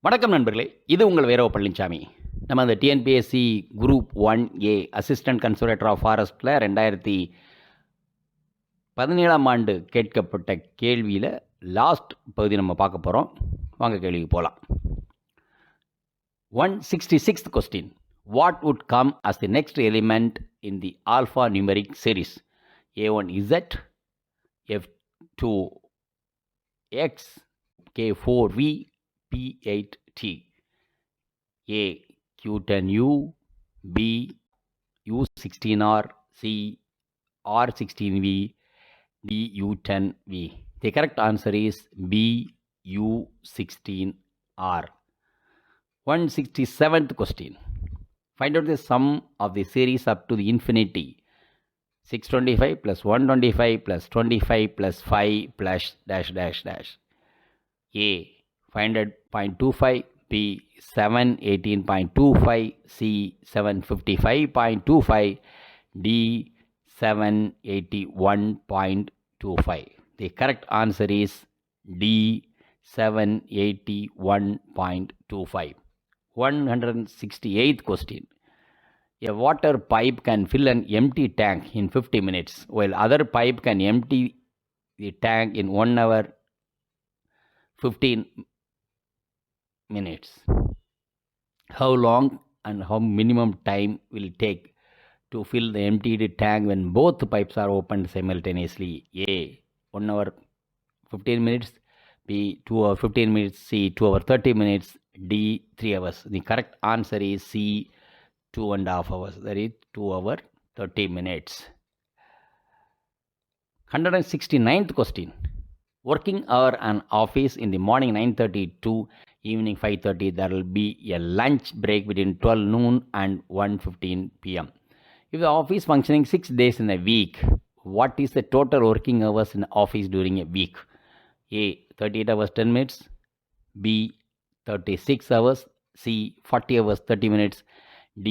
வணக்கம் நண்பர்களே, இது உங்கள் வீரவ பழனிசாமி. நம்ம அந்த TNPSC Group-1A assistant conservator of ஃபாரஸ்ட்டில் 2017ஆம் ஆண்டு கேட்கப்பட்ட கேள்வியில் லாஸ்ட் பகுதி நம்ம பார்க்க போகிறோம். வாங்க கேள்விக்கு போகலாம். 166th question. What would come as the next element in the alpha numeric series? A1Z, F2X, K4V, P8T. A. Q10U, B. U16R, C. R16V, D. U10V. The correct answer is B. U16R. 167th question. Find out the sum of the series up to the infinity. 625 plus 125 plus 25 plus 5 plus dash dash dash. A. 500.25, B. 718.25, C. 755.25, D. 781.25. The correct answer is D. 781.25. 168th question. A water pipe can fill an empty tank in 50 minutes, while other pipe can empty the tank in 1 hour 15 minutes. How long and how minimum time will it take to fill the emptied tank when both pipes are opened simultaneously? A. 1 hour 15 minutes, B. 2 hour 15 minutes, C. 2 hour 30 minutes, D. 3 hours. The correct answer is C. 2.5 hours. That is 2 hour 30 minutes. 169th question. Working hour and office in the morning 9:30 to evening 5:30. There will be a lunch break between 12 noon and 1:15 p.m. If the office functioning 6 days in a week, what is the total working hours in the office during a week? A. 38 hours 10 minutes, B. 36 hours, C. 40 hours 30 minutes, D.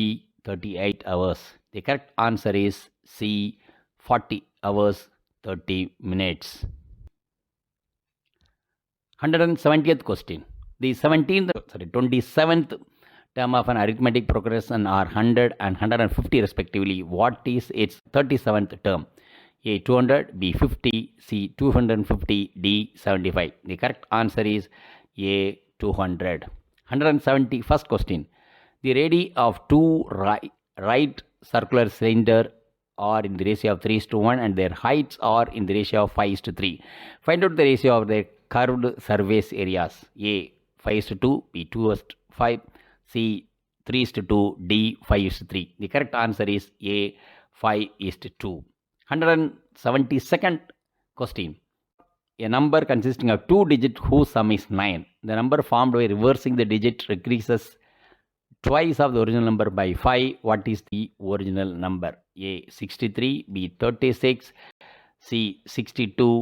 38 hours. The correct answer is C. 40 hours 30 minutes. 170th question. The 27th term of an arithmetic progression are 100 and 150 respectively. What is its 37th term? A. 200, B. 50, C. 250, D. 75. The correct answer is A. 200. 171st question. The radii of two right circular cylinders are in the ratio of 3:1 and their heights are in the ratio of 5:3. Find out the ratio of their curved surface areas. A. 5:2, B. 2:5, C. 3:2, D. 5:3. The correct answer is A. 5:2. 172nd question. A number consisting of two digits whose sum is 9. The number formed by reversing the digit decreases twice of the original number by 5. What is the original number? A. 63, B. 36, C. 62,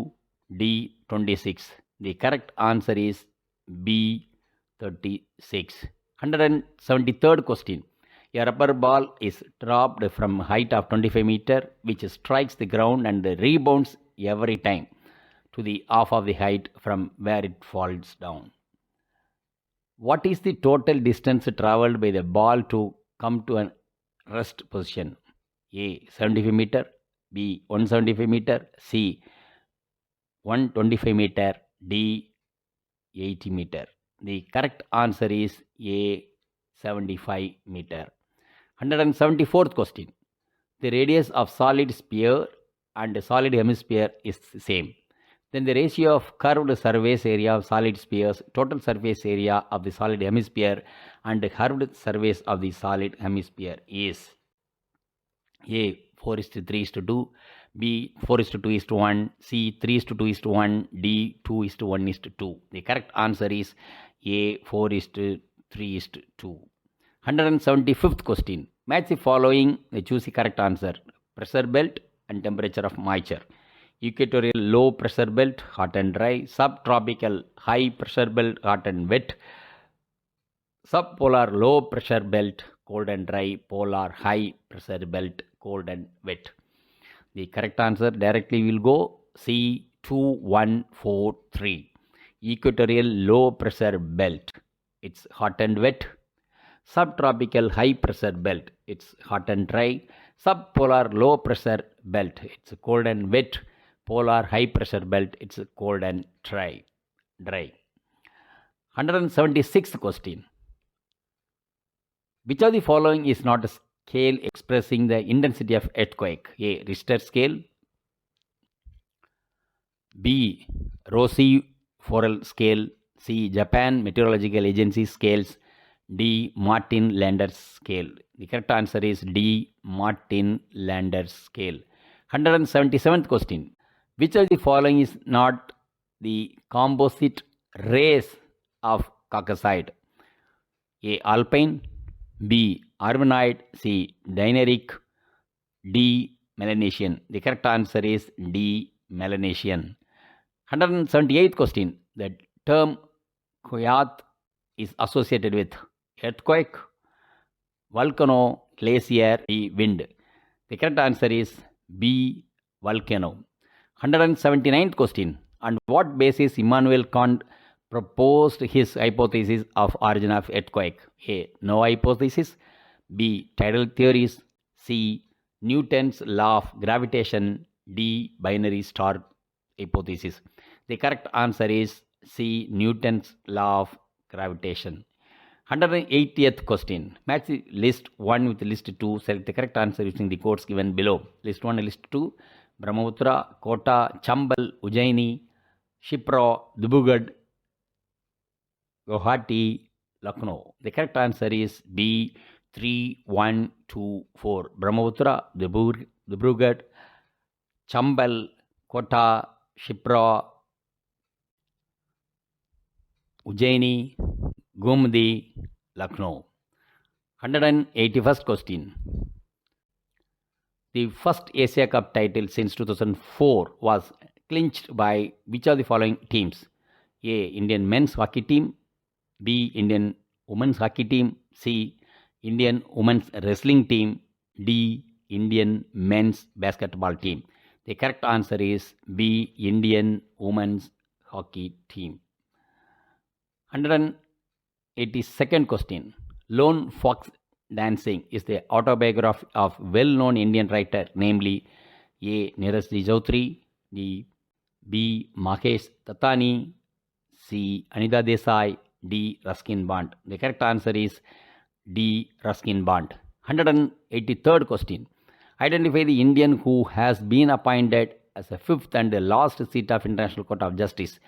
D. 26. The correct answer is B. 36. 173rd question. A rubber ball is dropped from a height of 25 meter, which strikes the ground and rebounds every time to the half of the height from where it falls down. What is the total distance traveled by the ball to come to a rest position? A. 75 meter, B. 175 meter, C. 125 meter, D. 80 meter. The correct answer is A. 75 meter. 174th question. The radius of solid sphere and solid hemisphere is the same. Then the ratio of curved surface area of solid spheres, total surface area of the solid hemisphere and curved surface of the solid hemisphere is A. 4:3:2, B. 4:2:1, C. 3:2:1, D. 2:1:2. The correct answer is A. 4:3:2. 175th question. Match the following. Choose the correct answer. Pressure belt and temperature of moisture. Equatorial low pressure belt, hot and dry. Subtropical high pressure belt, hot and wet. Subpolar low pressure belt, cold and dry. Polar high pressure belt, cold and wet. The correct answer directly will go C. 2143. Equatorial low pressure belt. it's hot and wet. Subtropical high pressure belt, it's hot and dry. Subpolar low pressure belt, it's cold and wet. Polar high pressure belt, it's cold and dry. 176th question. Which of the following is not a scale expressing the intensity of earthquake? A. Richter scale. B. Rossy-Forel scale. C. Japan Meteorological Agency scales. D. Martin-Landers scale. The correct answer is D. Martin-Landers scale. 177th question. Which of the following is not the composite race of Caucaside? A. Alpine. B. Arvinoid. C. Dinaric. D. Melanesian. The correct answer is D. Melanesian. 178th question. The term Koyat is associated with earthquake, volcano, glacier, D. Wind. The correct answer is B. Volcano. 179th question. On what basis Immanuel Kant proposed his hypothesis of origin of earthquake? A. Noah hypothesis. B. Tidal theories. C. Newton's law of gravitation. D. Binary star hypothesis. The correct answer is C. Newton's law of gravitation. 180th question. Match list 1 with list 2. Select the correct answer using the codes given below. List 1 and list 2. Brahmaputra, Kota, Chambal, Ujjaini, Shipra, Dibrugarh, Guwahati, Lucknow. The correct answer is B. 3, 1, 2, 4. Brahmaputra, Dibrugarh, Chambal, Kota, Shipra, Ujjaini, Gumdi, Lucknow. 181st question. The first Asia Cup title since 2004 was clinched by which of the following teams? A. Indian men's hockey team. B. Indian women's hockey team. C. Indian women's wrestling team. D. Indian men's basketball team. The correct answer is B. Indian women's hockey team. 182nd question. Lone Fox Dancing is the autobiography of well-known Indian writer, namely A. Neeraj Chaudhary, B. Mahesh Tattani, C. Anita Desai, D. Ruskin Bond. The correct answer is D. Ruskin Bond. 183rd question. Identify the Indian who has been appointed as the fifth and the last seat of International Court of Justice.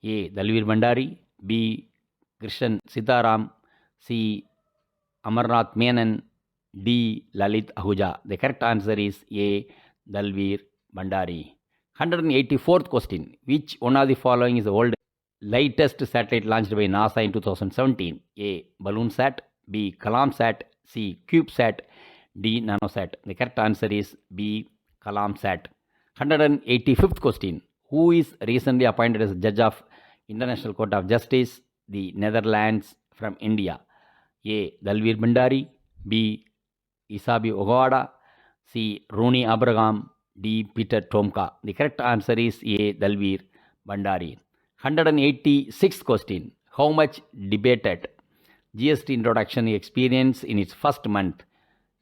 A. Dalveer Bhandari, B. Krishan Sitaram, C. Amarnath Menon, D. Lalit Ahuja. The correct answer is A. Dalveer Bhandari. 184th question. Which one of the following is the lightest satellite launched by NASA in 2017? A. BalloonSat, B. CalamSat, C. CubeSat, D. NanoSat. The correct answer is B. CalamSat. 185th question. Who is recently appointed as judge of International Court of Justice, the Netherlands, from India? A. Dalveer Bhandari, B. Isabi Ogwada, C. Rooney Abraham, D. Peter Tomka. The correct answer is A. Dalveer Bhandari. 186th question. How much debated GST introduction experience in its first month?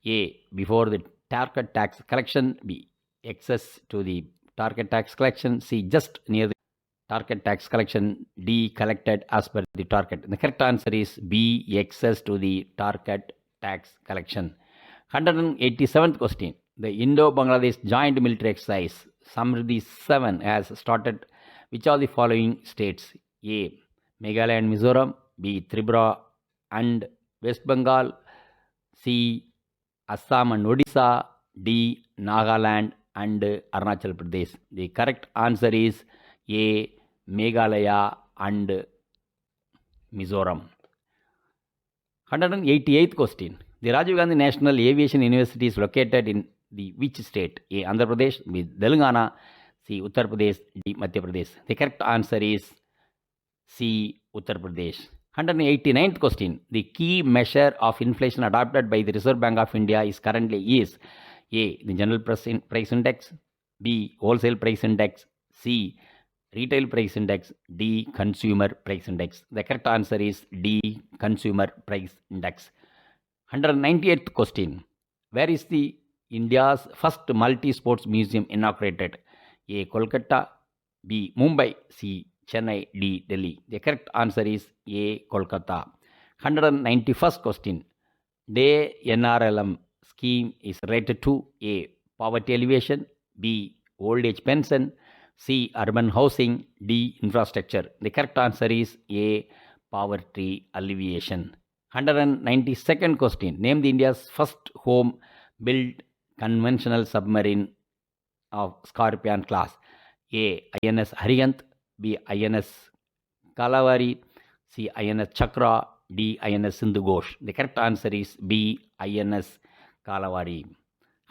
A. Before the target tax collection. B. Excess to the target tax collection. C. Just near the target tax collection. D. Collected as per the target. The correct answer is B. Excess to the target tax collection. 187th question. The Indo-Bangladesh joint military exercise Samriddhi 7 has started which of the following states? A. Meghalaya and Mizoram, B. Tripura and West Bengal, C. Assam and Odisha, D. Nagaland and Arunachal Pradesh. The correct answer is A. Meghalaya and Mizoram. 188th question. The Rajiv Gandhi National Aviation University is located in the which state? A. Andhra Pradesh, B. Telangana, C. Uttar Pradesh, D. Madhya Pradesh. The correct answer is C. Uttar Pradesh. 189th question. The key measure of inflation adopted by the Reserve Bank of India is currently is A. The General Price Index, B. Wholesale Price Index, C. retail price index, D, consumer price index. The correct answer is D, consumer price index. 198th question. Where is the India's first multi-sports museum inaugurated? A, Kolkata, B, Mumbai, C, Chennai, D, Delhi. The correct answer is A, Kolkata. 191st question. Day NRLM scheme is related to A, poverty alleviation, B, old age pension, C, urban housing, D, infrastructure. The correct answer is A, poverty alleviation. 192nd question. Name the India's first home-built conventional submarine of Scorpion class. A, INS Arihant, B, INS Kalavari, C, INS Chakra, D, INS Sindhu Ghosh. The correct answer is B, INS Kalavari.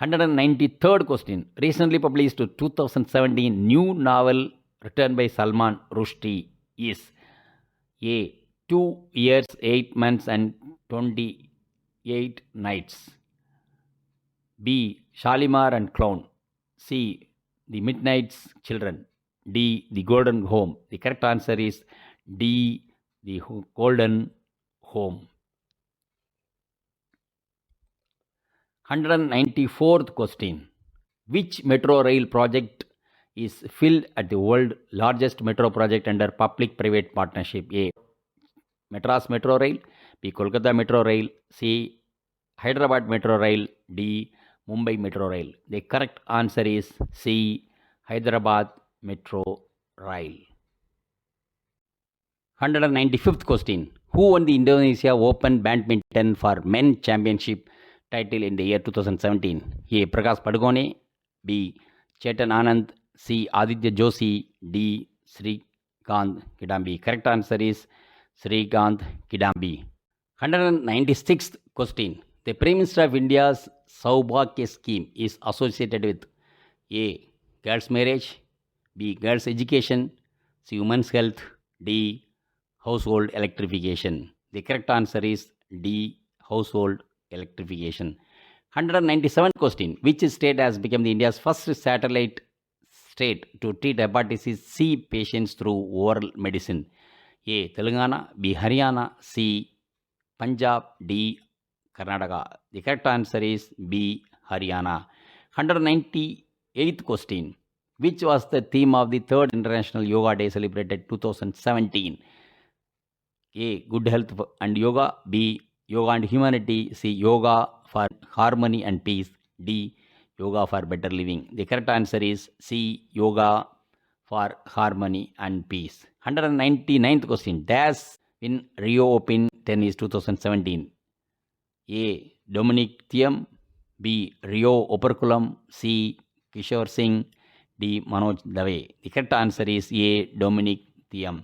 193rd question. Recently published 2017 new novel written by Salman Rushdie is A, 2 years, 8 months and 28 nights. B, Shalimar and Clown. C, The Midnight's Children. D, The Golden Home. The correct answer is D, The Golden Home. 194th question. Which metro rail project is filled at the world's largest metro project under public-private partnership? A, Madras Metro Rail, B, Kolkata Metro Rail, C, Hyderabad Metro Rail, D, Mumbai Metro Rail. The correct answer is C, Hyderabad Metro Rail. 195th question. Who won the Indonesia Open Badminton for Men Championship title in the year 2017? A, Prakash Padukone, B, Chetan Anand, C, Aditya Joshi, D, Srikanth Kidambi. Correct answer is Srikanth Kidambi. 196th question. The Prime Minister of India's Saubhagya scheme is associated with A, girls' marriage, B, girls' education, C, women's health, D, household electrification. The correct answer is D, household electrification. 197th question. Which state has become the India's first satellite state to treat hepatitis C patients through oral medicine? A, Telangana, B, Haryana, C, Punjab, D, Karnataka. The correct answer is B, Haryana. 198th question. Which was the theme of the 3rd International Yoga Day celebrated 2017? A, good health and yoga, B, yoga and humanity, C, yoga for harmony and peace, D, yoga for better living. The correct answer is C, yoga for harmony and peace. 199th question. Dash in Rio Open Tennis 2017. A, Dominic Thiem, B, Rio Operculum, C, Kishore Singh, D, Manoj Dave. The correct answer is A, Dominic Thiem.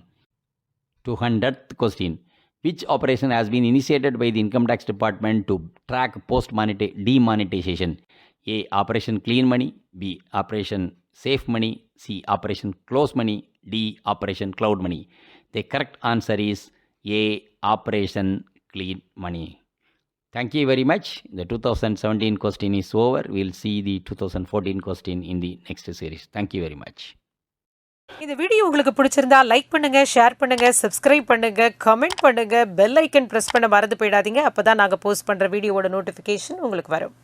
200th question. Which operation has been initiated by the Income Tax Department to track demonetization? A, Operation Clean Money, B, Operation Safe Money, C, Operation Close Money, D, Operation Cloud Money. The correct answer is A, Operation Clean Money. Thank you very much. The 2017 question is over. We'll see the 2014 question in the next series. Thank you very much. இந்த video உங்களுக்கு பிடிச்சிருந்தா like பண்ணுங்க, share பண்ணுங்க, subscribe பண்ணுங்க, comment பண்ணுங்க, bell icon press பண்ண மறந்து போயிடாதீங்க. அப்பதான் நாங்க போஸ்ட் பண்ற வீடியோவோட நோட்டிஃபிகேஷன் உங்களுக்கு வரும்.